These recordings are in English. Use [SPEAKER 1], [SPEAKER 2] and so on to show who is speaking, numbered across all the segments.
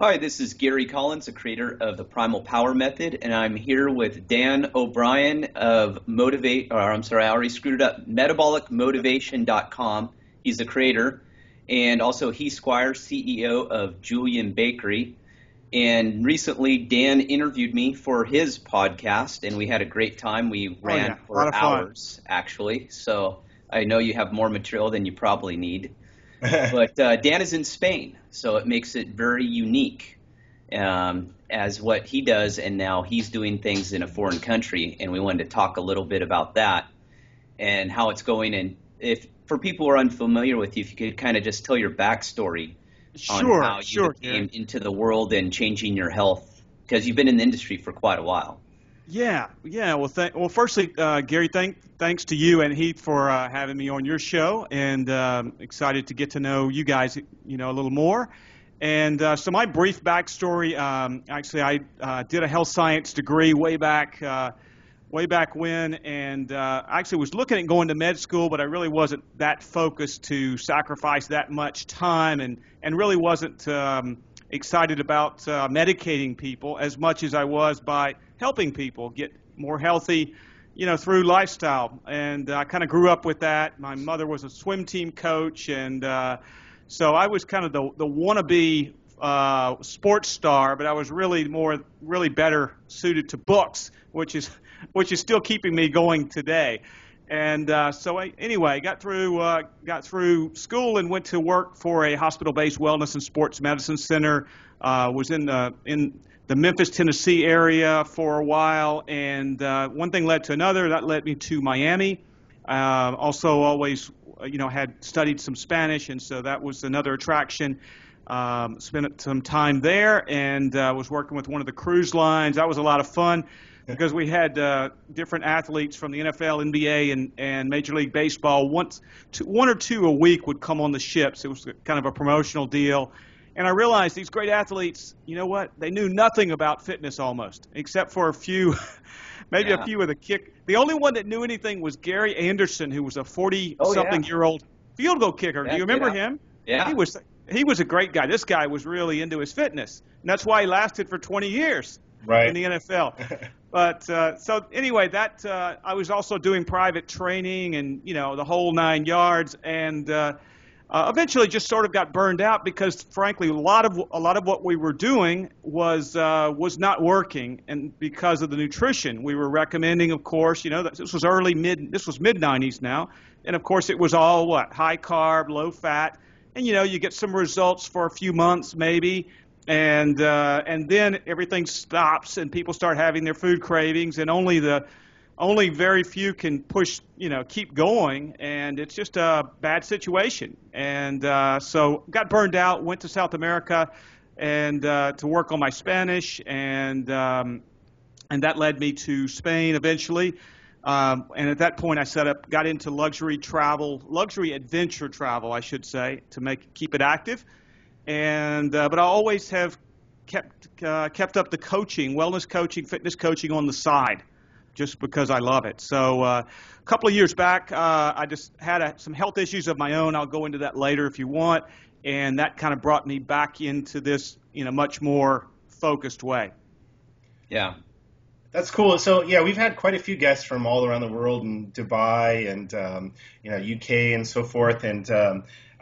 [SPEAKER 1] Hi, this is Gary Collins, the creator of the Primal Power Method, and I'm here with Dan O Beirne of I already screwed it up, metabolicmotivation.com. He's the creator, and also Heath Squier, CEO of Julian Bakery. And recently, Dan interviewed me for his podcast, and we had a great time. We ran
[SPEAKER 2] A lot
[SPEAKER 1] for
[SPEAKER 2] of fun.
[SPEAKER 1] hours, actually, so I know you have more material than you probably need. But Dan is in Spain, so it makes it very unique as what he does, and now he's doing things in a foreign country, and we wanted to talk a little bit about that and how it's going. And if for people who are unfamiliar with you, if you could kind of just tell your backstory on how you came into the world and changing your health, because you've been in the industry for quite a while.
[SPEAKER 2] Yeah. Well, firstly, Gary, thanks to you and Heath for having me on your show, and excited to get to know you guys, a little more. And so my brief backstory, actually, I did a health science degree way back when, and actually was looking at going to med school, but I really wasn't that focused to sacrifice that much time, and really wasn't excited about medicating people as much as I was by helping people get more healthy, through lifestyle. And I kind of grew up with that. My mother was a swim team coach, and so I was kind of the wannabe sports star, but I was really better suited to books, which is still keeping me going today. And so I got through school and went to work for a hospital-based wellness and sports medicine center. Was in the Memphis, Tennessee area for a while, and one thing led to another. That led me to Miami. Also, always had studied some Spanish, and so that was another attraction. Spent some time there, and was working with one of the cruise lines. That was a lot of fun, because we had different athletes from the NFL, NBA, and Major League Baseball. One or two a week would come on the ships. It was kind of a promotional deal. And I realized these great athletes, you know what? They knew nothing about fitness almost, except for a few, maybe a few of the kick. The only one that knew anything was Gary Anderson, who was a 40-something-year-old field goal kicker. Do you remember him?
[SPEAKER 1] Yeah.
[SPEAKER 2] He was a great guy. This guy was really into his fitness, and that's why he lasted for 20 years in the NFL. But so anyway, that I was also doing private training and the whole 9 yards, and eventually just sort of got burned out because, frankly, a lot of what we were doing was not working, and because of the nutrition we were recommending. Of course, this was mid 90s now, and of course it was all high carb, low fat. And you get some results for a few months maybe, and then everything stops and people start having their food cravings, and only very few can keep going, and it's just a bad situation. And so got burned out, went to South America and to work on my Spanish, and that led me to Spain eventually. And at that point, got into luxury adventure travel, I should say, to keep it active. And but I always have kept up the coaching, wellness coaching, fitness coaching on the side, just because I love it. So a couple of years back, I just had some health issues of my own. I'll go into that later if you want. And that kind of brought me back into this in a much more focused way.
[SPEAKER 1] Yeah.
[SPEAKER 3] That's cool. So yeah, we've had quite a few guests from all around the world, in Dubai and UK and so forth, and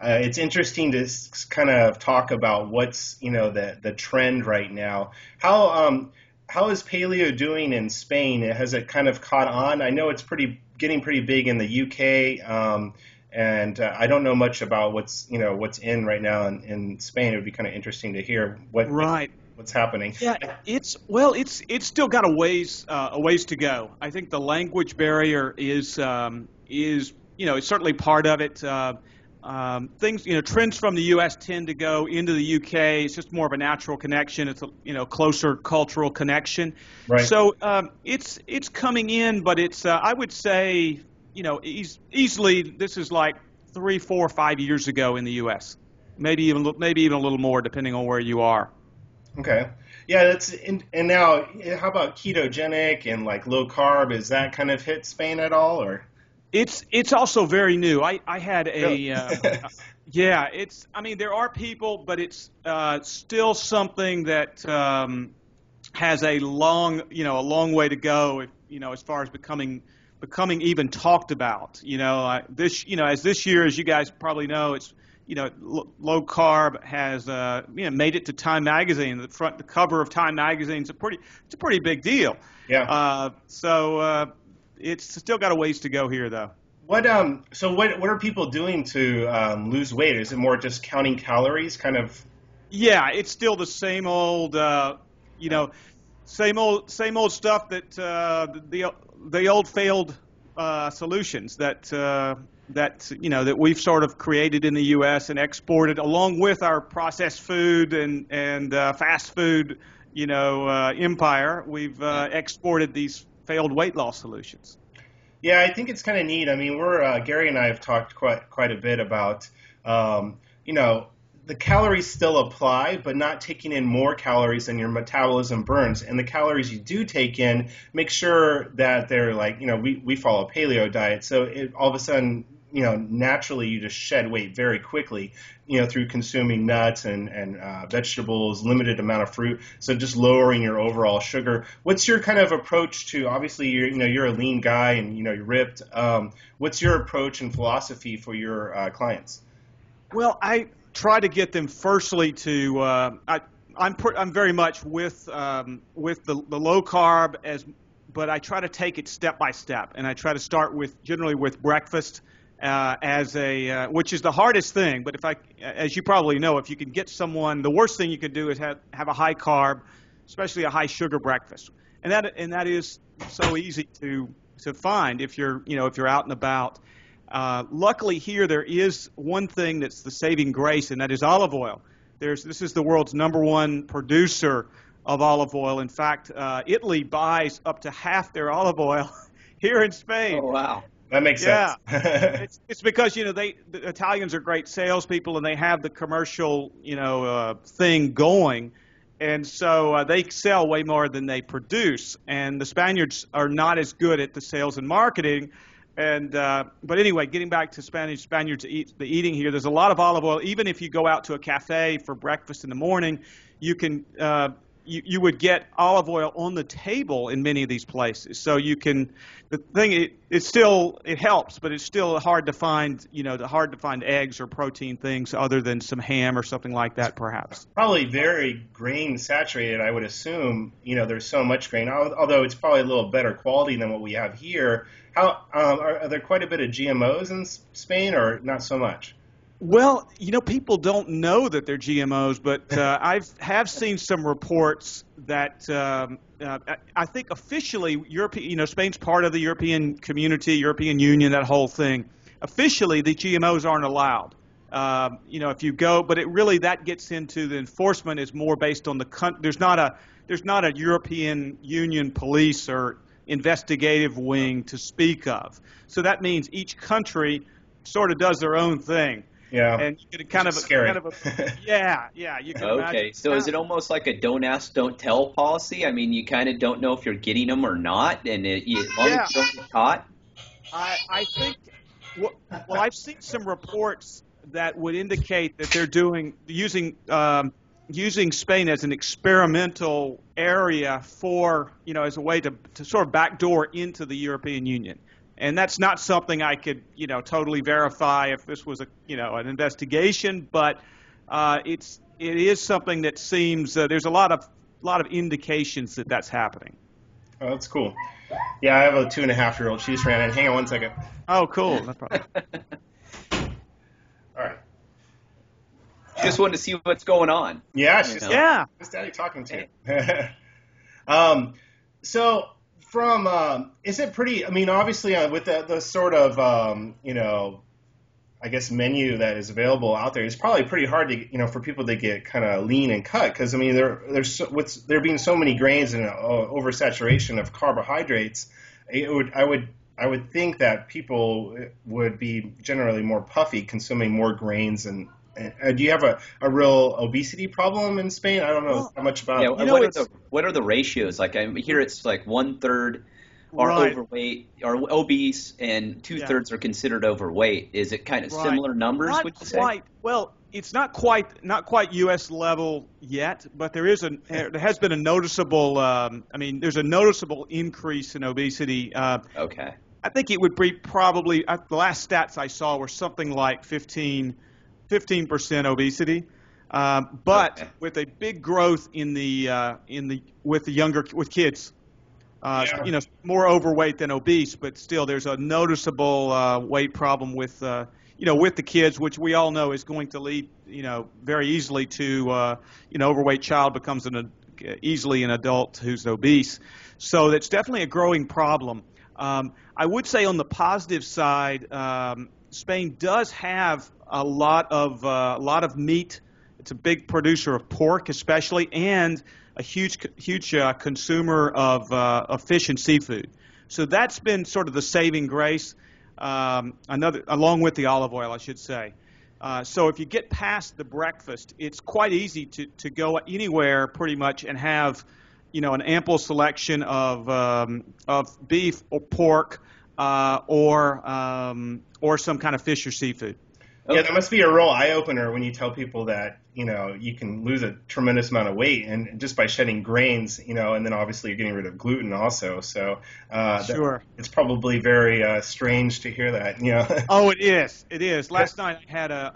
[SPEAKER 3] it's interesting to kind of talk about what's the trend right now. How is paleo doing in Spain? Has it kind of caught on? I know it's getting pretty big in the UK, and I don't know much about what's in right now in Spain. It would be kind of interesting to hear what's happening.
[SPEAKER 2] Yeah, it's still got a ways to go. I think the language barrier is it's certainly part of it. Trends from the U.S. tend to go into the U.K. It's just more of a natural connection. It's a closer cultural connection.
[SPEAKER 3] Right.
[SPEAKER 2] So it's coming in, but it's I would say easily this is like 3, 4, 5 years ago in the U.S. Maybe even a little more depending on where you are.
[SPEAKER 3] Okay. Yeah, and now how about ketogenic and like low carb? Is that kind of hit Spain at all, or?
[SPEAKER 2] It's also very new. I had
[SPEAKER 3] Really?
[SPEAKER 2] yeah, I mean, there are people, but it's still something that has a long way to go, as far as becoming even talked about. As this year, as you guys probably know, it's, low carb has, made it to Time Magazine. The cover of Time Magazine is it's a pretty big deal.
[SPEAKER 3] Yeah.
[SPEAKER 2] It's still got a ways to go here, though.
[SPEAKER 3] What are people doing to lose weight? Is it more just counting calories, kind of?
[SPEAKER 2] Yeah, it's still the same old, same old stuff that the old failed solutions that we've sort of created in the U.S. and exported, along with our processed food and fast food, empire. We've exported these failed weight loss solutions.
[SPEAKER 3] Yeah, I think it's kind of neat. I mean, Gary and I have talked quite a bit about, the calories still apply, but not taking in more calories than your metabolism burns. And the calories you do take in, make sure that they're like, we follow a paleo diet. So all of a sudden, naturally you just shed weight very quickly, through consuming nuts and vegetables, limited amount of fruit. So just lowering your overall sugar. What's your kind of approach to, obviously you're a lean guy and, you're ripped. What's your approach and philosophy for your clients?
[SPEAKER 2] Well, I try to get them firstly to, I'm very much with the low carb but I try to take it step by step, and I try to start generally with breakfast. Which is the hardest thing, but as you probably know, if you can get someone, the worst thing you could do is have a high carb, especially a high sugar breakfast, and that is so easy to find if you're out and about. Luckily here there is one thing that's the saving grace, and that is olive oil. This is the world's #1 producer of olive oil. In fact, Italy buys up to half their olive oil here in Spain.
[SPEAKER 1] Oh, wow.
[SPEAKER 3] That makes sense.
[SPEAKER 2] Yeah, it's because the Italians are great salespeople and they have the commercial thing going, and so they sell way more than they produce. And the Spaniards are not as good at the sales and marketing. And but anyway, getting back to Spaniards eating here, there's a lot of olive oil. Even if you go out to a cafe for breakfast in the morning, you can. You would get olive oil on the table in many of these places. So you can, it helps, but it's still hard to find, hard to find eggs or protein things other than some ham or something like that, perhaps.
[SPEAKER 3] Probably very grain saturated, I would assume. There's so much grain, although it's probably a little better quality than what we have here. Are there quite a bit of GMOs in Spain, or not so much?
[SPEAKER 2] Well, people don't know that they're GMOs, but I have seen some reports that I think officially Spain's part of the European community, European Union, that whole thing. Officially, the GMOs aren't allowed. If you go, but that gets into the enforcement is more based on the country. There's not a European Union police or investigative wing to speak of. So that means each country sort of does their own thing.
[SPEAKER 3] Yeah,
[SPEAKER 2] and you can kind of yeah. You can
[SPEAKER 1] okay, so is it almost like a don't ask, don't tell policy? I mean, you kind of don't know if you're getting them or not, and as long as you don't get caught.
[SPEAKER 2] I think. Well, I've seen some reports that would indicate that they're using Spain as an experimental area for as a way to sort of backdoor into the European Union. And that's not something I could, totally verify if this was an investigation, but it is something that seems there's a lot of indications that that's happening.
[SPEAKER 3] Oh, that's cool. Yeah, I have a 2.5-year-old. She just ran in. Hang on one second.
[SPEAKER 2] Oh, cool. No problem.
[SPEAKER 3] All right.
[SPEAKER 1] Just wanted to see what's going on.
[SPEAKER 3] Yeah,
[SPEAKER 2] she's
[SPEAKER 3] Daddy talking to you. So. Is it pretty, I mean, obviously with the sort of, I guess menu that is available out there, it's probably pretty hard to, for people to get kind of lean and cut. Cause I mean, there being so many grains and oversaturation of carbohydrates, I would think that people would be generally more puffy consuming more grains. And do you have a real obesity problem in Spain? I don't know how much about it.
[SPEAKER 1] What are the ratios? Like I hear it's like 1/3 are
[SPEAKER 2] Right.
[SPEAKER 1] overweight, are obese, and two-thirds are considered overweight. Is it kind of
[SPEAKER 2] Right.
[SPEAKER 1] similar numbers,
[SPEAKER 2] Not
[SPEAKER 1] would you say?
[SPEAKER 2] quite. Well, it's not quite U.S. level yet, but there has been a noticeable. There's a noticeable increase in obesity.
[SPEAKER 1] Okay.
[SPEAKER 2] I think it would be probably the last stats I saw were something like 15% obesity, but with a big growth with kids. More overweight than obese, but still there's a noticeable weight problem with the kids, which we all know is going to lead, very easily to, overweight child becomes easily an adult who's obese. So that's definitely a growing problem. I would say on the positive side, Spain does have a lot of meat. It's a big producer of pork, especially, and a huge consumer of fish and seafood. So that's been sort of the saving grace, along with the olive oil, I should say. So if you get past the breakfast, it's quite easy to go anywhere pretty much and have, an ample selection of beef or pork or some kind of fish or seafood.
[SPEAKER 3] Yeah, that must be a real eye-opener when you tell people that, you can lose a tremendous amount of weight and just by shedding grains, and then obviously you're getting rid of gluten also. So
[SPEAKER 2] Sure.
[SPEAKER 3] It's probably very strange to hear that,
[SPEAKER 2] Oh, it is. It is. Last night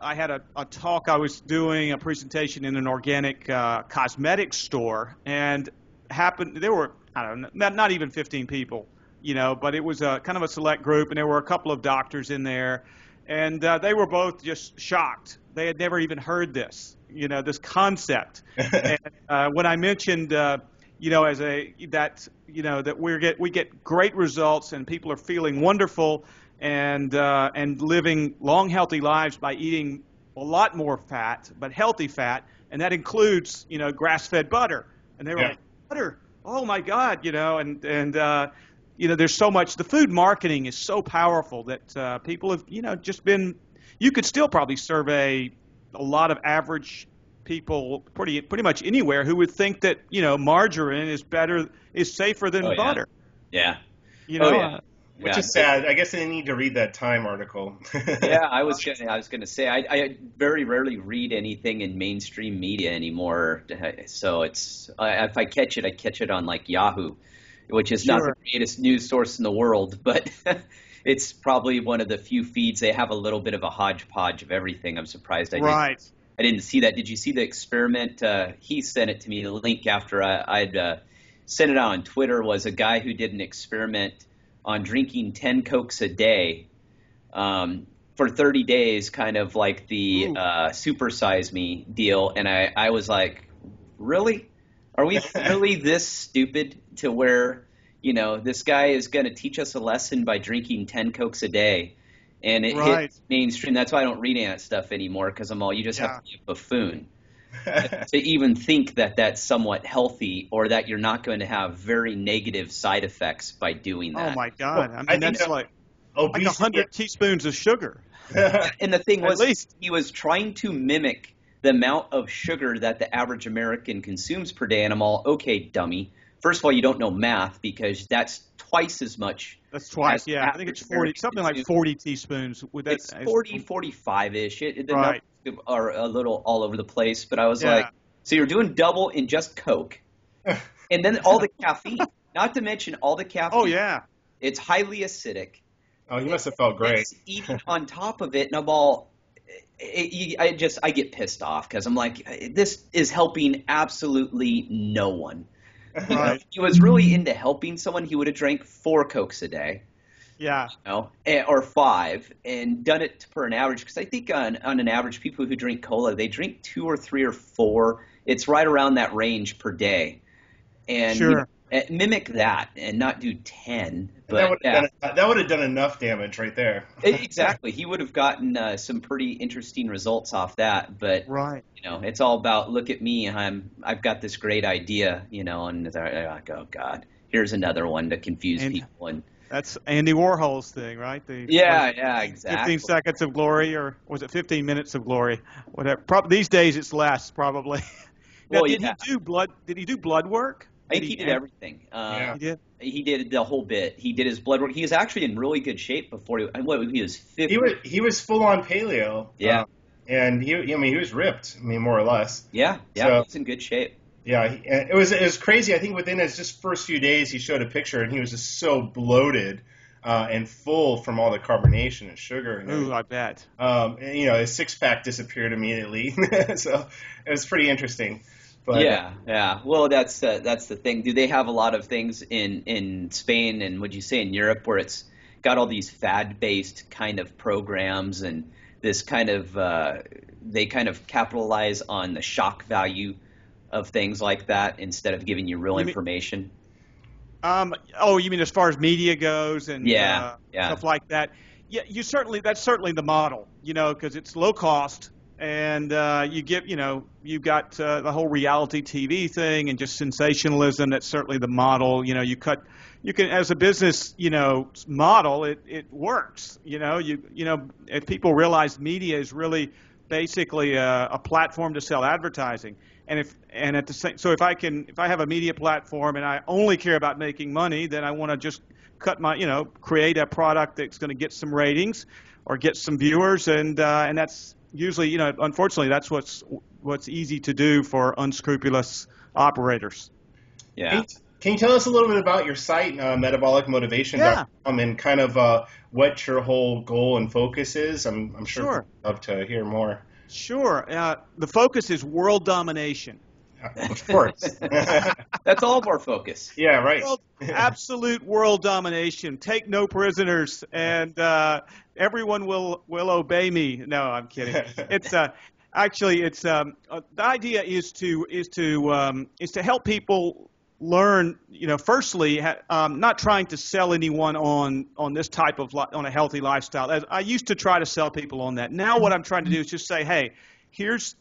[SPEAKER 2] I had a talk. I was doing a presentation in an organic cosmetics store, and there were, I don't know, not even 15 people, but it was kind of a select group, and there were a couple of doctors in there. And they were both just shocked. They had never even heard this, this concept. And when I mentioned, that we get great results and people are feeling wonderful and living long, healthy lives by eating a lot more fat, but healthy fat, and that includes, grass-fed butter. And they were like, butter? Oh my God, there's so much. The food marketing is so powerful that people have, just been. You could still probably survey a lot of average people, pretty much anywhere, who would think that margarine is safer than butter.
[SPEAKER 1] Yeah.
[SPEAKER 3] Which is sad. I guess I need to read that Time article.
[SPEAKER 1] Yeah, I was gonna say I very rarely read anything in mainstream media anymore. So it's if I catch it on like Yahoo, which is not the greatest news source in the world, but it's probably one of the few feeds. They have a little bit of a hodgepodge of everything. I'm surprised I didn't see that. Did you see the experiment? He sent it to me, the link after I'd sent it out on Twitter, was a guy who did an experiment on drinking 10 Cokes a day for 30 days, kind of like the Super Size Me deal. And I was like, really? Are we really this stupid to where, this guy is going to teach us a lesson by drinking 10 Cokes a day? And it hits mainstream. That's why I don't read any of that stuff anymore, because you just have to be a buffoon to even think that that's somewhat healthy, or that you're not going to have very negative side effects by doing that.
[SPEAKER 2] Oh my God.
[SPEAKER 3] Well,
[SPEAKER 2] that's like 100 teaspoons of sugar.
[SPEAKER 1] And the thing was,
[SPEAKER 2] At least.
[SPEAKER 1] he was trying to mimic the amount of sugar that the average American consumes per day. And I'm all, okay, dummy. First of all, you don't know math, because that's twice as much.
[SPEAKER 2] That's twice, yeah. I think it's 40, something like 40 teaspoons.
[SPEAKER 1] It's 40, 45-ish. The numbers are a little all over the place. But I was like, so you're doing double in just Coke. And then all the caffeine. Not to mention all the caffeine.
[SPEAKER 2] Oh, yeah.
[SPEAKER 1] It's highly acidic.
[SPEAKER 3] Oh, you must have felt great.
[SPEAKER 1] It's eating on top of it, and I'm all, I get pissed off, because I'm like, this is helping absolutely no one.
[SPEAKER 2] Right.
[SPEAKER 1] If he was really into helping someone, he would have drank 4 Cokes a day.
[SPEAKER 2] Yeah.
[SPEAKER 1] Or 5, and done it per an average. Because I think on an average, people who drink cola, they drink 2 or 3 or 4. It's right around that range per day. And mimic that and not do 10. But
[SPEAKER 3] that would have done enough damage right there.
[SPEAKER 1] Exactly. He would have gotten some pretty interesting results off that. But it's all about, look at me, I've got this great idea, and they're like, oh God, here's another one to confuse people. And
[SPEAKER 2] that's Andy Warhol's thing, right?
[SPEAKER 1] Exactly.
[SPEAKER 2] 15 seconds of glory, or was it 15 minutes of glory? Whatever. These days it's less, probably. Now, did he do blood work?
[SPEAKER 1] I think he did everything.
[SPEAKER 3] Yeah.
[SPEAKER 2] He did.
[SPEAKER 1] He did the whole bit. He did his blood work. He was actually in really good shape before he was 50.
[SPEAKER 3] He was full on paleo.
[SPEAKER 1] Yeah.
[SPEAKER 3] And he was ripped. I mean, more or less.
[SPEAKER 1] Yeah.
[SPEAKER 3] So,
[SPEAKER 1] he's in good shape.
[SPEAKER 3] Yeah, it was crazy. I think within his just first few days, he showed a picture, and he was just so bloated and full from all the carbonation and sugar. And
[SPEAKER 2] Ooh, I bet.
[SPEAKER 3] and, his six-pack disappeared immediately. So it was pretty interesting. But,
[SPEAKER 1] yeah. Well, that's the thing. Do they have a lot of things in Spain and would you say in Europe where it's got all these fad-based kind of programs and this kind of they kind of capitalize on the shock value of things like that instead of giving you real information?
[SPEAKER 2] You mean as far as media goes and stuff like that? Yeah, that's certainly the model, because it's low cost and you've got the whole reality TV thing and just sensationalism. That's certainly the model. You can as a business, model, it works. If people realize media is really basically a platform to sell advertising. If I have a media platform and I only care about making money, then I want to just create a product that's going to get some ratings or get some viewers, and that's usually, unfortunately, that's what's easy to do for unscrupulous operators.
[SPEAKER 1] Yeah.
[SPEAKER 3] Can you tell us a little bit about your site, metabolicmotivation.com, and kind of what your whole goal and focus is? I'm sure I'd love to hear more.
[SPEAKER 2] Sure. The focus is world domination.
[SPEAKER 3] Of course.
[SPEAKER 1] That's all of our focus.
[SPEAKER 3] Yeah, right.
[SPEAKER 2] Absolute world domination. Take no prisoners, and everyone will obey me. No, I'm kidding. It's actually the idea is to help people learn. Firstly, not trying to sell anyone on this type of on a healthy lifestyle. As I used to try to sell people on that. Now what I'm trying to do is just say, hey, here's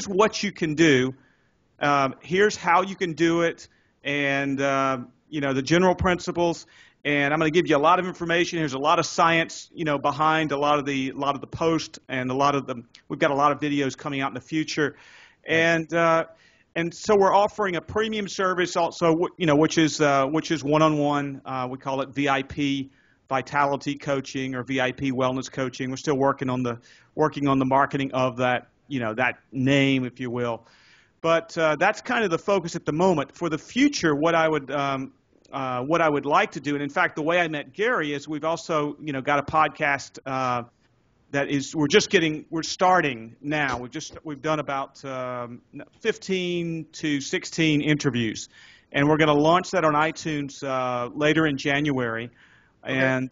[SPEAKER 2] what you can do. Here's how you can do it, and the general principles. And I'm going to give you a lot of information. There's a lot of science, behind a lot of the posts, and we've got a lot of videos coming out in the future, and so we're offering a premium service also, which is one-on-one. We call it VIP vitality coaching or VIP wellness coaching. We're still working on the marketing of that, that name, if you will. But that's kind of the focus at the moment. For the future, what I would like to do, and in fact, the way I met Gary is we've also, got a podcast we're starting now. We've done about 15 to 16 interviews, and we're going to launch that on iTunes later in January. Okay. And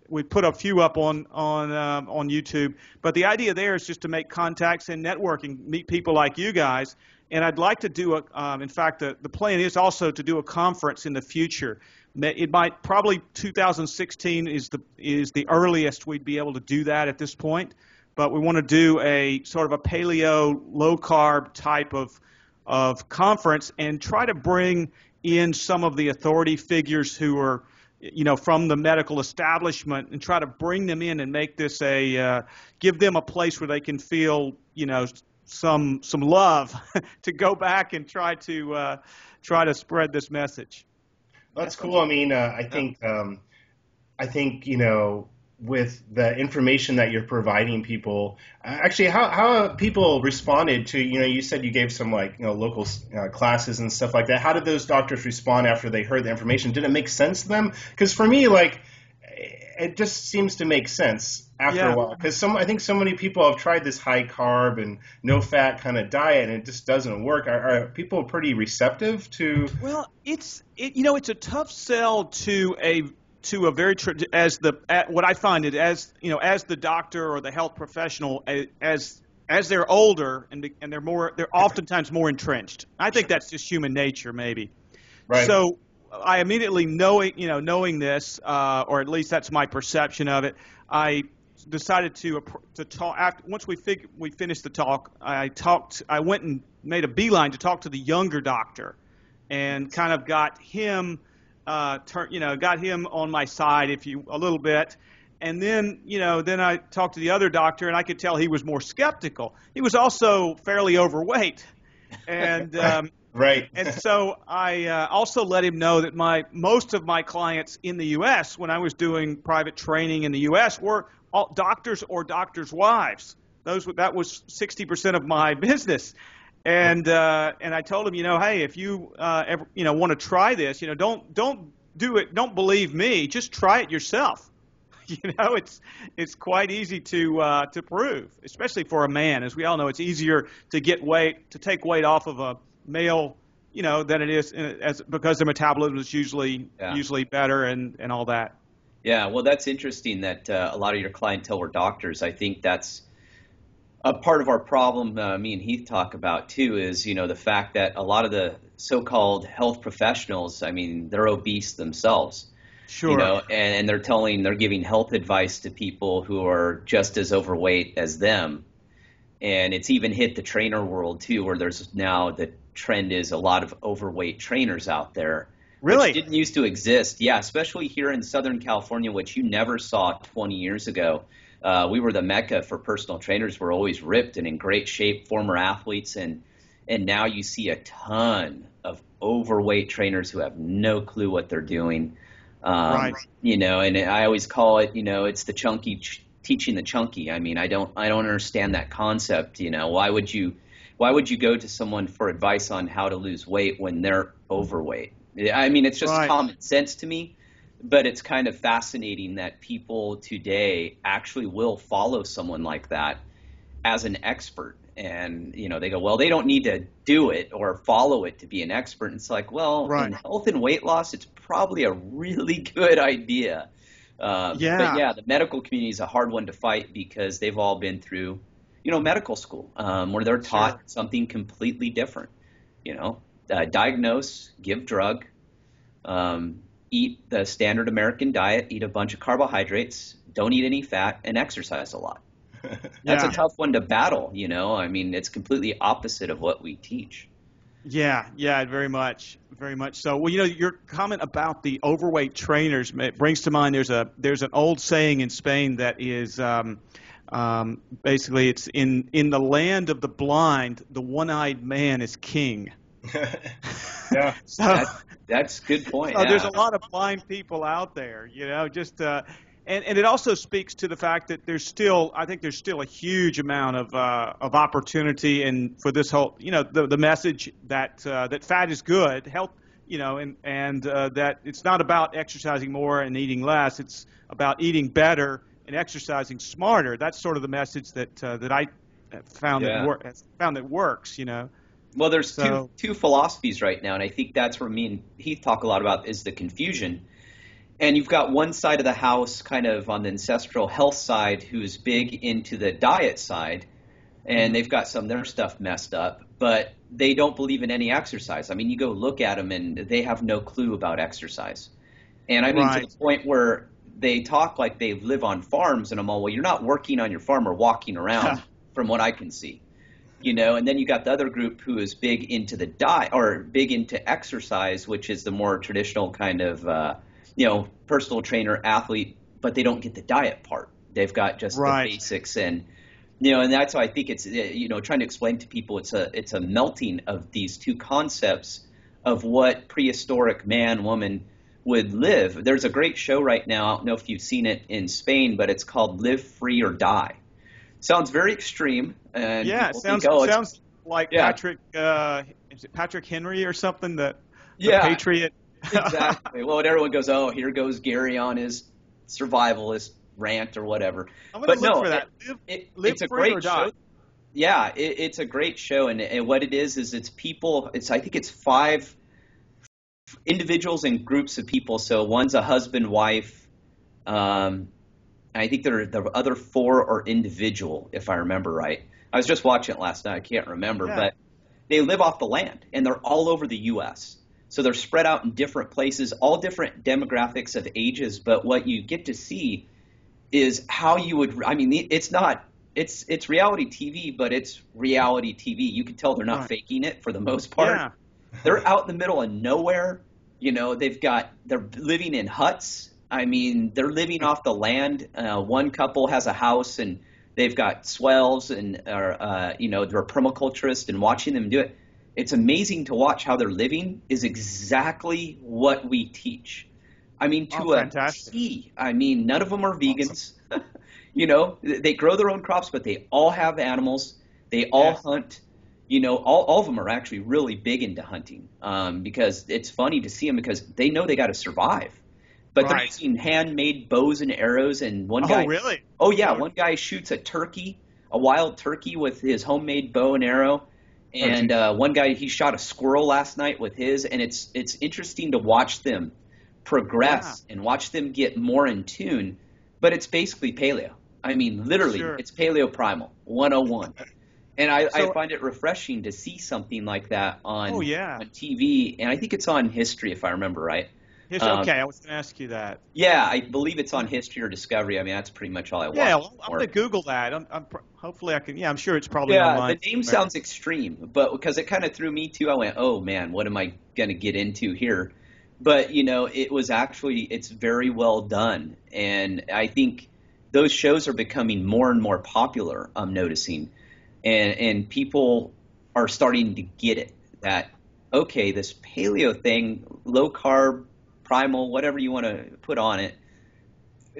[SPEAKER 2] we put a few up on YouTube. But the idea there is just to make contacts and networking, meet people like you guys. And I'd like to do in fact, the plan is also to do a conference in the future. It might probably 2016 is the earliest we'd be able to do that at this point. But we want to do a sort of a paleo, low carb type of conference and try to bring in some of the authority figures who are, from the medical establishment, and try to bring them in and make this give them a place where they can feel, some love to go back and try to spread this message.
[SPEAKER 3] That's cool. I mean, I think with the information that you're providing people, actually, how have people responded to? You said you gave some local classes and stuff like that. How did those doctors respond after they heard the information? Did it make sense to them? Because for me, it just seems to make sense after a while. Because I think so many people have tried this high carb and no fat kind of diet, and it just doesn't work. Are people pretty receptive to? Well,
[SPEAKER 2] it's a tough sell to a very what I find it as the doctor or the health professional as they're older and they're oftentimes more entrenched. I think that's just human nature, maybe.
[SPEAKER 3] Right.
[SPEAKER 2] So I immediately knowing this, or at least that's my perception of it, I decided to talk. Once we finished the talk, I went and made a beeline to talk to the younger doctor, and kind of got him on my side, a little bit. And then I talked to the other doctor, and I could tell he was more skeptical. He was also fairly overweight, and
[SPEAKER 3] Right.
[SPEAKER 2] And so I also let him know that most of my clients in the U.S., when I was doing private training in the U.S., were all doctors or doctors' wives. That was 60% of my business. And I told him, hey, if you ever want to try this, don't do it. Don't believe me. Just try it yourself. It's quite easy to prove, especially for a man. As we all know, it's easier to take weight off of a male, than it is because their metabolism is usually better and all that.
[SPEAKER 1] Yeah, well, that's interesting that a lot of your clientele were doctors. I think that's a part of our problem. Me and Heath talk about too is the fact that a lot of the so-called health professionals, I mean, they're obese themselves.
[SPEAKER 2] Sure.
[SPEAKER 1] And they're giving health advice to people who are just as overweight as them. And it's even hit the trainer world too, where there's now the trend is a lot of overweight trainers out there.
[SPEAKER 2] Really?
[SPEAKER 1] Which didn't used to exist. Yeah, especially here in Southern California, which you never saw 20 years ago. We were the mecca for personal trainers. We're always ripped and in great shape, former athletes. And now you see a ton of overweight trainers who have no clue what they're doing.
[SPEAKER 2] Right.
[SPEAKER 1] And I always call it, it's the chunky teaching the chunky. I mean, I don't understand that concept. Why would you go to someone for advice on how to lose weight when they're overweight? I mean, it's just common sense to me, but it's kind of fascinating that people today actually will follow someone like that as an expert. And, they go, well, they don't need to do it or follow it to be an expert. And it's like, well, in health and weight loss, it's probably a really good idea. But yeah, the medical community is a hard one to fight because they've all been through, medical school where they're taught something completely different. Diagnose, give drug, eat the standard American diet, eat a bunch of carbohydrates, don't eat any fat, and exercise a lot. That's a tough one to battle, I mean, it's completely opposite of what we teach.
[SPEAKER 2] Yeah, very much so. Well, your comment about the overweight trainers brings to mind there's an old saying in Spain that is basically it's in the land of the blind, the one-eyed man is king.
[SPEAKER 3] Yeah.
[SPEAKER 2] So
[SPEAKER 1] that's a good point.
[SPEAKER 2] So there's a lot of blind people out there, and it also speaks to the fact that I think there's still a huge amount of opportunity and for this whole, the message that fat is good, health, and that it's not about exercising more and eating less. It's about eating better and exercising smarter. That's sort of the message that I found that works,
[SPEAKER 1] Well, there's two philosophies right now, and I think that's where me and Heath talk a lot about is the confusion. And you've got one side of the house kind of on the ancestral health side who's big into the diet side, and they've got some of their stuff messed up, but they don't believe in any exercise. I mean, you go look at them, and they have no clue about exercise. And I mean, to the point where they talk like they live on farms, and I'm all, well, you're not working on your farm or walking around from what I can see. And then you got the other group who is big into the diet or big into exercise, which is the more traditional kind of, personal trainer athlete, but they don't get the diet part. They've got just the basics. And that's why I think it's, trying to explain to people it's a melting of these two concepts of what prehistoric man, woman would live. There's a great show right now. I don't know if you've seen it in Spain, but it's called Live Free or Die. Sounds very extreme. And
[SPEAKER 2] it sounds like Patrick, is it Patrick Henry or something, the Patriot?
[SPEAKER 1] Exactly. Well, and everyone goes, oh, here goes Gary on his survivalist rant or whatever.
[SPEAKER 2] I'm going to look for that. Live
[SPEAKER 1] it's a
[SPEAKER 2] free
[SPEAKER 1] great
[SPEAKER 2] or
[SPEAKER 1] show.
[SPEAKER 2] Die.
[SPEAKER 1] Yeah, it's a great show. And what it is it's people, I think it's 5 individuals and groups of people. So one's a husband, wife, I think the other 4 are individual, if I remember right. I was just watching it last night. I can't remember. But they live off the land, and they're all over the U.S. So they're spread out in different places, all different demographics of ages. But what you get to see is how you would – I mean, it's reality TV, but it's reality TV. You can tell they're not faking it for the most part.
[SPEAKER 2] Yeah.
[SPEAKER 1] They're out in the middle of nowhere. They're living in huts. I mean, they're living off the land. One couple has a house, and they've got swells, and they're permaculturists, and watching them do it. it's amazing to watch how they're living is exactly what we teach. I mean, to a T. I mean, none of them are vegans. Awesome. You know, they grow their own crops, but they all have animals. They all hunt. You know, all of them are actually really big into hunting because it's funny to see them because they know they got to survive. But they're using handmade bows and arrows. And one guy.
[SPEAKER 2] Oh, really?
[SPEAKER 1] Oh, yeah. One guy shoots a wild turkey with his homemade bow and arrow. And one guy, he shot a squirrel last night with his. And it's interesting to watch them progress and watch them get more in tune. But it's basically paleo. I mean, literally, it's Paleo Primal 101. And I find it refreshing to see something like that on TV. And I think it's on History, if I remember right.
[SPEAKER 2] Okay, I was going to ask you that.
[SPEAKER 1] Yeah, I believe it's on History or Discovery. I mean, that's pretty much all I watch.
[SPEAKER 2] Yeah, well, I'm going to Google that. Hopefully I can. Yeah, I'm sure it's probably online.
[SPEAKER 1] Yeah, the name sounds extreme, but because it kind of threw me too, I went, oh, man, what am I going to get into here? But, you know, it's very well done. And I think those shows are becoming more and more popular, I'm noticing. And people are starting to get it that, okay, this paleo thing, low carb, primal, whatever you want to put on it,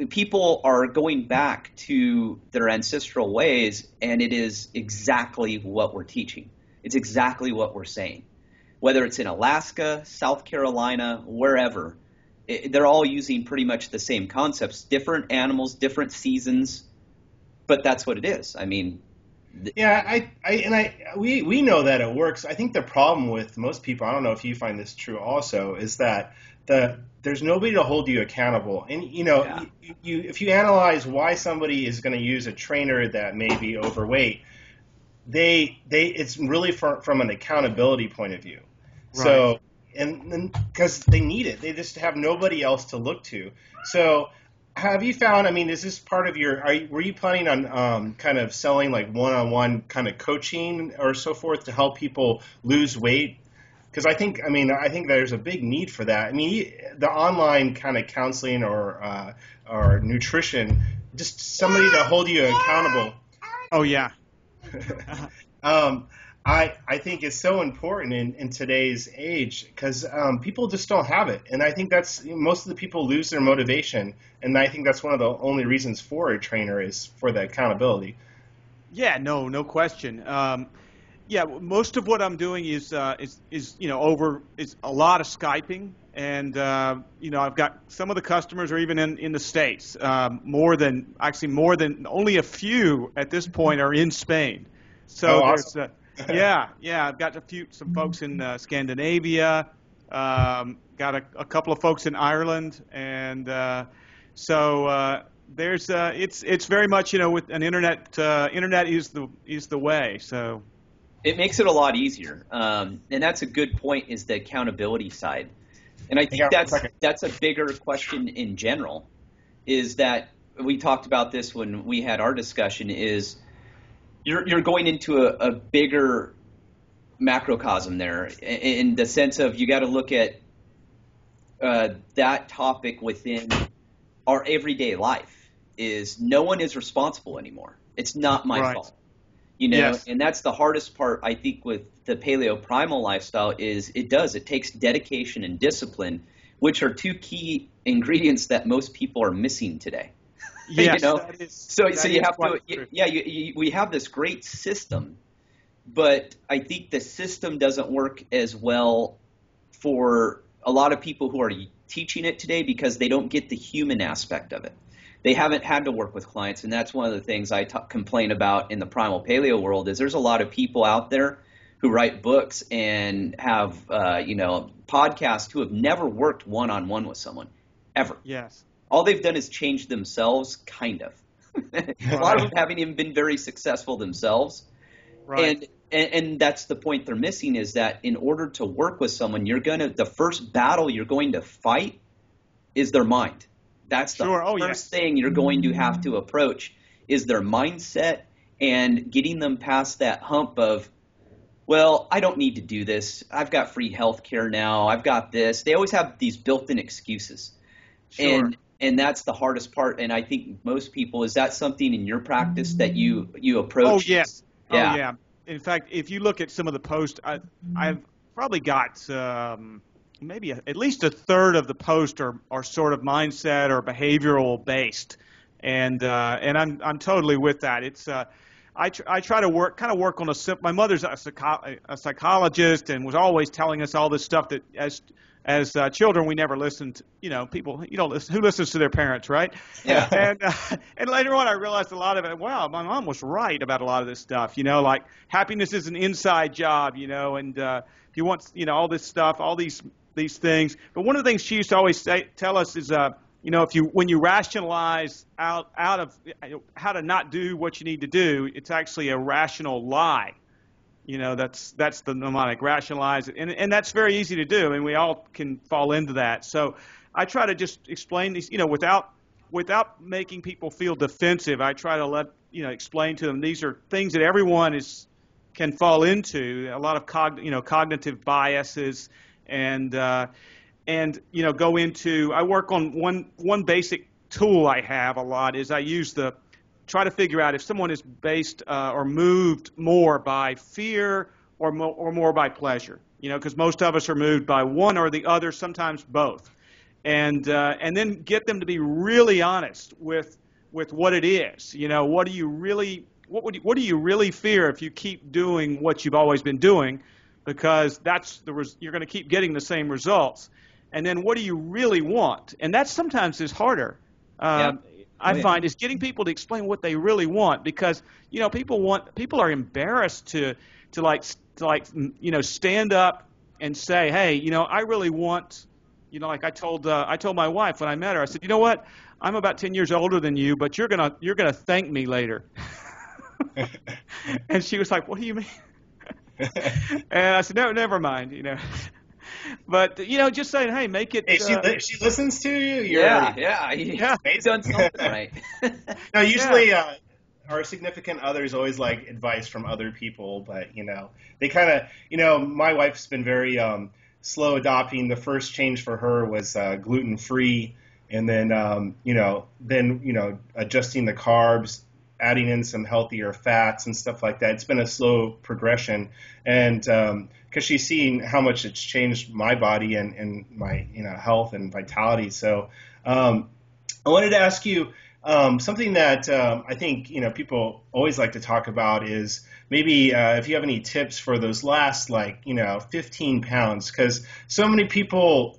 [SPEAKER 1] people are going back to their ancestral ways, and it is exactly what we're teaching. It's exactly what we're saying. Whether it's in Alaska, South Carolina, wherever, they're all using pretty much the same concepts, different animals, different seasons, but that's what it is. I mean,
[SPEAKER 3] we know that it works. I think the problem with most people, I don't know if you find this true also, is that there's nobody to hold you accountable. And if you analyze why somebody is going to use a trainer that may be overweight, it's really from an accountability point of view. Right. So, and because they need it, they just have nobody else to look to. So, have you found? I mean, is this part of were you planning on kind of selling like one-on-one kind of coaching or so forth to help people lose weight? Because I think there's a big need for that. I mean, the online kind of counseling or nutrition, just somebody to hold you accountable.
[SPEAKER 2] Oh yeah.
[SPEAKER 3] I think it's so important in today's age because people just don't have it, and I think that's most of the people lose their motivation, and I think that's one of the only reasons for a trainer is for the accountability.
[SPEAKER 2] Yeah, no question. Most of what I'm doing is a lot of Skyping, and I've got some of the customers are even in the States. More than only a few at this point are in Spain. So
[SPEAKER 3] awesome.
[SPEAKER 2] I've got some folks in Scandinavia, got a couple of folks in Ireland, and there's it's very much with an internet is the way. So
[SPEAKER 1] it makes it a lot easier, and that's a good point. Is the accountability side, and I think that's a bigger question in general. Is that we talked about this when we had our discussion is. You're going into a bigger macrocosm there in the sense of you got to look at that topic within our everyday life is no one is responsible anymore. It's not my fault,
[SPEAKER 2] Yes.
[SPEAKER 1] And that's the hardest part I think with the paleo primal lifestyle is it takes dedication and discipline, which are two key ingredients that most people are missing today.
[SPEAKER 2] Yes,
[SPEAKER 1] so you have to, we have this great system, but I think the system doesn't work as well for a lot of people who are teaching it today because they don't get the human aspect of it. They haven't had to work with clients, and that's one of the things I complain about in the primal paleo world is there's a lot of people out there who write books and have, podcasts who have never worked one-on-one with someone, ever.
[SPEAKER 2] Yes.
[SPEAKER 1] All they've done is change themselves, kind of. A lot of them haven't even been very successful themselves.
[SPEAKER 2] Right.
[SPEAKER 1] And that's the point they're missing is that in order to work with someone, the first battle you're going to fight is their mind. That's the first thing you're going to have to approach is their mindset and getting them past that hump of, well, I don't need to do this. I've got free health care now. I've got this. They always have these built-in excuses.
[SPEAKER 2] Sure.
[SPEAKER 1] And that's the hardest part. And I think most people, is that something in your practice that you approach?
[SPEAKER 2] Oh, yes.
[SPEAKER 1] Yeah.
[SPEAKER 2] Oh, yeah. in fact, if you look at some of the posts, I've probably got maybe at least a third of the posts are sort of mindset or behavioral based, and I'm totally with that. It's I try to work on a simple. My mother's a psychologist and was always telling us all this stuff that as children we never listened. People who listens to their parents, right?
[SPEAKER 1] Yeah.
[SPEAKER 2] And later on I realized a lot of it. Wow, my mom was right about a lot of this stuff. Like happiness is an inside job. And if you want all this stuff, all these things. But one of the things she used to always tell us is when you rationalize out of how to not do what you need to do, it's actually a rational lie. That's the mnemonic, rationalize it. And that's very easy to do, and we all can fall into that. So I try to just explain these, without making people feel defensive. I try to explain to them these are things that everyone can fall into, a lot of cognitive biases, and go into. I work on one basic tool I have a lot is I use try to figure out if someone is based or moved more by fear or more by pleasure. Because most of us are moved by one or the other, sometimes both, and then get them to be really honest with what it is. What do you really fear if you keep doing what you've always been doing, because you're going to keep getting the same results. And then what do you really want? And that sometimes is harder. I find is getting people to explain what they really want, because people are embarrassed to stand up and say, hey, I really want, like I told my wife when I met her, I said, you know what, I'm about 10 years older than you, but you're gonna thank me later. And she was like, what do you mean? And I said, no, never mind, But just saying, hey, make it.
[SPEAKER 3] Hey, she listens to you.
[SPEAKER 1] Yeah. He's done something right.
[SPEAKER 3] No, usually our significant others always like advice from other people, but they kind of, my wife's been very slow adopting. The first change for her was gluten free, and then adjusting the carbs, adding in some healthier fats and stuff like that. It's been a slow progression, and because she's seen how much it's changed my body and my health and vitality. So I wanted to ask you something that I think people always like to talk about is maybe if you have any tips for those last 15 pounds, because so many people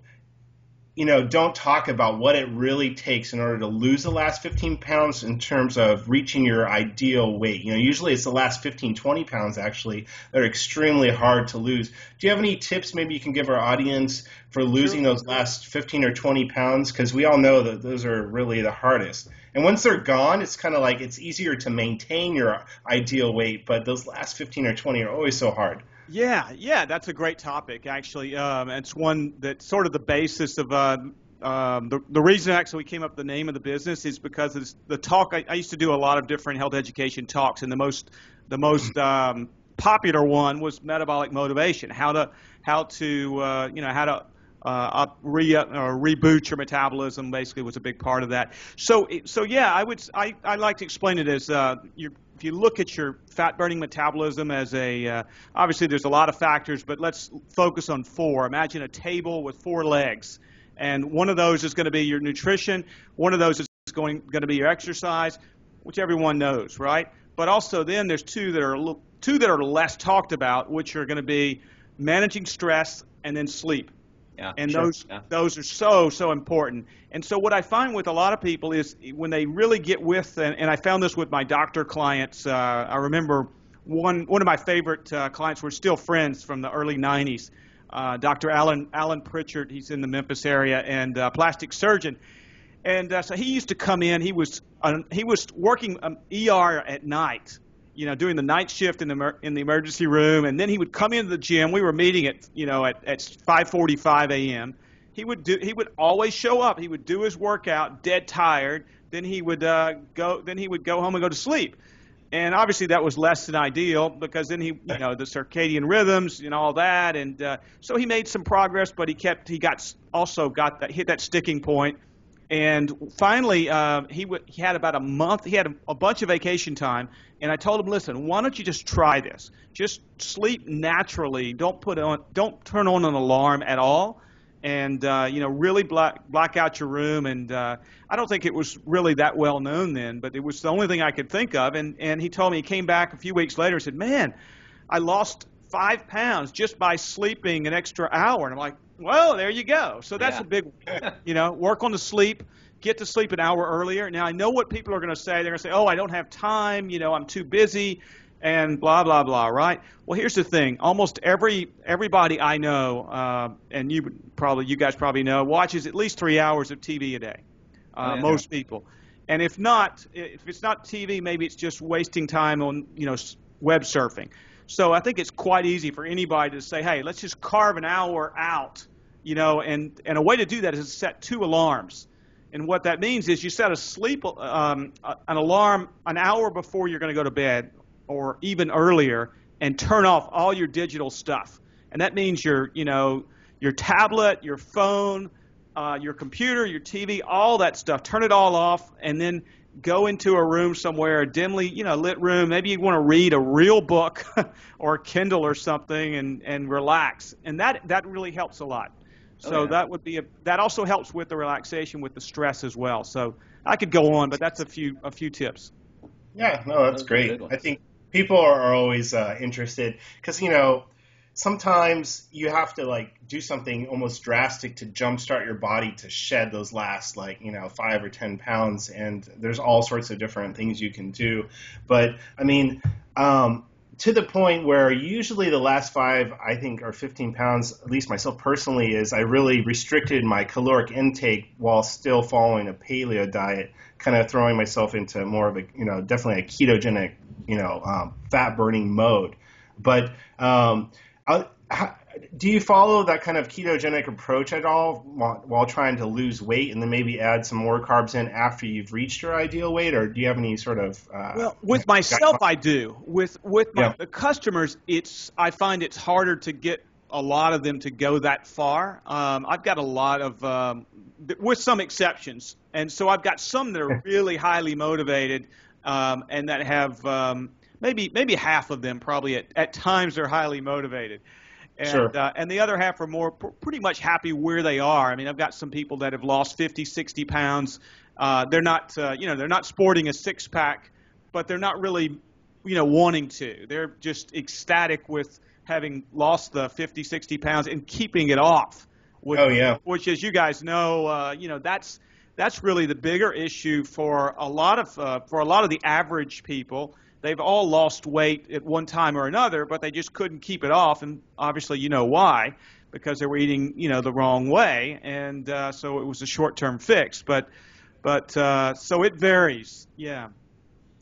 [SPEAKER 3] don't talk about what it really takes in order to lose the last 15 pounds in terms of reaching your ideal weight. Usually it's the last 15, 20 pounds actually that are extremely hard to lose. Do you have any tips maybe you can give our audience for losing those last 15 or 20 pounds? Because we all know that those are really the hardest. And once they're gone, it's kind of like it's easier to maintain your ideal weight, but those last 15 or 20 are always so hard.
[SPEAKER 2] Yeah, that's a great topic, actually. It's one that's sort of the basis of the reason actually we came up with the name of the business is because it's the talk. I used to do a lot of different health education talks, and the most popular one was metabolic motivation, how to reboot your metabolism. Basically, was a big part of that. So yeah, I like to explain it as if you look at your fat-burning metabolism as obviously there's a lot of factors, but let's focus on 4. Imagine a table with 4 legs, and one of those is going to be your nutrition, one of those is going to be your exercise, which everyone knows, right? But also then there's two that are less talked about, which are going to be managing stress and then sleep.
[SPEAKER 1] Yeah,
[SPEAKER 2] and
[SPEAKER 1] sure.
[SPEAKER 2] Those are so important. And so what I find with a lot of people is when they really get with, and I found this with my doctor clients. I remember one of my favorite clients. We're still friends from the early 90s. Dr. Alan Pritchard. He's in the Memphis area and plastic surgeon. And so he used to come in. He was working ER at night, doing the night shift in the emergency room, and then he would come into the gym. We were meeting at 5:45 a.m. He would always show up. He would do his workout, dead tired. Then he would go home and go to sleep. And obviously that was less than ideal because then the circadian rhythms and all that. And so he made some progress, but he hit that sticking point. And finally, he had about a month. He had a bunch of vacation time, and I told him, "Listen, why don't you just try this? Just sleep naturally. Don't turn on an alarm at all, and really black out your room." And I don't think it was really that well known then, but it was the only thing I could think of. And he told me, he came back a few weeks later and said, "Man, I lost 5 pounds just by sleeping an extra hour." And I'm like, well, there you go. So that's a big, work on the sleep, get to sleep an hour earlier. Now, I know what people are going to say. They're going to say, oh, I don't have time, I'm too busy, and blah, blah, blah, right? Well, here's the thing. Almost everybody I know, and you guys probably know, watches at least 3 hours of TV a day, most people. And if it's not TV, maybe it's just wasting time on, web surfing. So I think it's quite easy for anybody to say, hey, let's just carve an hour out, and a way to do that is to set 2 alarms. And what that means is you set an alarm an hour before you're going to go to bed or even earlier, and turn off all your digital stuff. And that means your tablet, your phone, your computer, your TV, all that stuff. Turn it all off, and then go into a room somewhere, a dimly, lit room. Maybe you want to read a real book or a Kindle or something and relax. And that really helps a lot. So that also helps with the relaxation, with the stress as well. So I could go on, but that's a few tips.
[SPEAKER 3] Yeah, no, that's great. I think people are always interested because, sometimes you have to do something almost drastic to jumpstart your body to shed those last 5 or 10 pounds, and there's all sorts of different things you can do. But I mean, to the point where usually the last 5, I think, or 15 pounds, at least myself personally, is I really restricted my caloric intake while still following a paleo diet, kind of throwing myself into more of a, definitely a ketogenic, fat burning mode. But do you follow that kind of ketogenic approach at all while trying to lose weight, and then maybe add some more carbs in after you've reached your ideal weight, or do you have any sort of?
[SPEAKER 2] Well, with myself, I do. With the customers, I find it's harder to get a lot of them to go that far. I've got a lot of, with some exceptions, and so I've got some that are really highly motivated, and that have maybe half of them probably at times are highly motivated. And,
[SPEAKER 3] sure.
[SPEAKER 2] And the other half are pretty much happy where they are. I mean, I've got some people that have lost 50, 60 pounds. They're not, they're not sporting a 6-pack, but they're not really, wanting to. They're just ecstatic with having lost the 50, 60 pounds and keeping it off. Which, as you guys know, that's really the bigger issue for a lot of the average people. They've all lost weight at one time or another, but they just couldn't keep it off, and obviously you know why, because they were eating, the wrong way, and so it was a short-term fix. But so it varies. Yeah.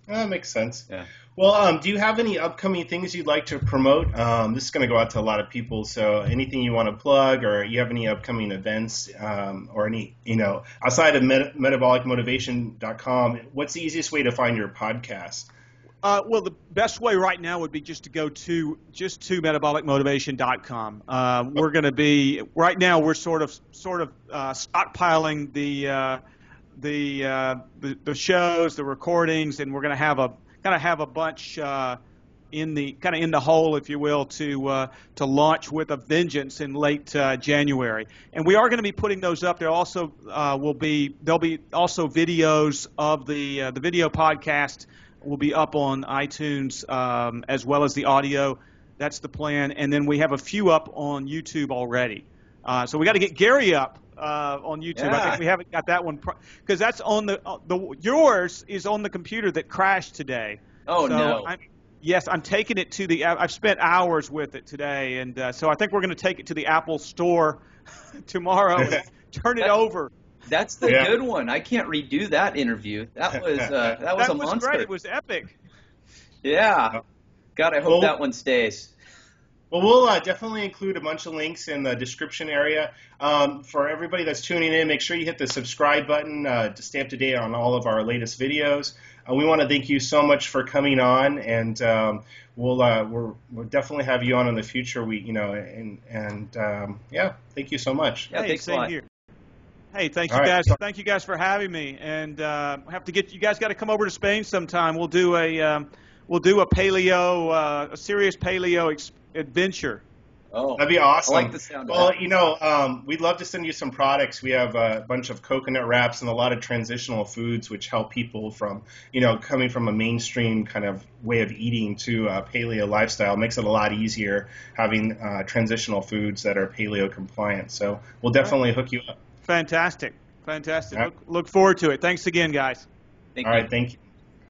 [SPEAKER 3] That makes sense.
[SPEAKER 1] Yeah.
[SPEAKER 3] Well, do you have any upcoming things you'd like to promote? This is going to go out to a lot of people, so anything you want to plug, or you have any upcoming events, or any, outside of metabolicmotivation.com, what's the easiest way to find your podcast?
[SPEAKER 2] Well, the best way right now would be just to go to metabolicmotivation.com. We're going to be right now. We're sort of stockpiling the shows, the recordings, and we're going to have a bunch in the hole, if you will, to launch with a vengeance in late January. And we are going to be putting those up. There also there'll be also videos of the video podcast. Will be up on iTunes as well as the audio. That's the plan. And then we have a few up on YouTube already. So we got to get Gary up on YouTube. I think we haven't got that one because that's on yours is on the computer that crashed today.
[SPEAKER 1] Oh, so no.
[SPEAKER 2] I'm taking it to I've spent hours with it today. And so I think we're going to take it to the Apple store tomorrow and turn it over.
[SPEAKER 1] That's the good one. I can't redo that interview. That was a monster.
[SPEAKER 2] Great. It was epic.
[SPEAKER 1] Yeah. God, I hope that one stays.
[SPEAKER 3] Well, we'll definitely include a bunch of links in the description area. For everybody that's tuning in, make sure you hit the subscribe button to stay up to date on all of our latest videos. We want to thank you so much for coming on, and we'll definitely have you on in the future. Thank you so much.
[SPEAKER 1] Yeah, thanks a lot.
[SPEAKER 2] Here. Hey, thank
[SPEAKER 3] All
[SPEAKER 2] you
[SPEAKER 3] right.
[SPEAKER 2] guys. Thank you guys for having me. And have to get you guys got to come over to Spain sometime. We'll do a paleo, a serious paleo adventure.
[SPEAKER 1] Oh,
[SPEAKER 3] That'd be awesome.
[SPEAKER 1] I like the sound of
[SPEAKER 3] Well,
[SPEAKER 1] that.
[SPEAKER 3] we'd love to send you some products. We have a bunch of coconut wraps and a lot of transitional foods which help people from, coming from a mainstream kind of way of eating to a paleo lifestyle. It makes it a lot easier having transitional foods that are paleo compliant. So we'll definitely hook you up.
[SPEAKER 2] Fantastic. Fantastic.
[SPEAKER 3] All right.
[SPEAKER 2] Look forward to it. Thanks again, guys.
[SPEAKER 1] Thank
[SPEAKER 3] All
[SPEAKER 1] you.
[SPEAKER 3] right. Thank you.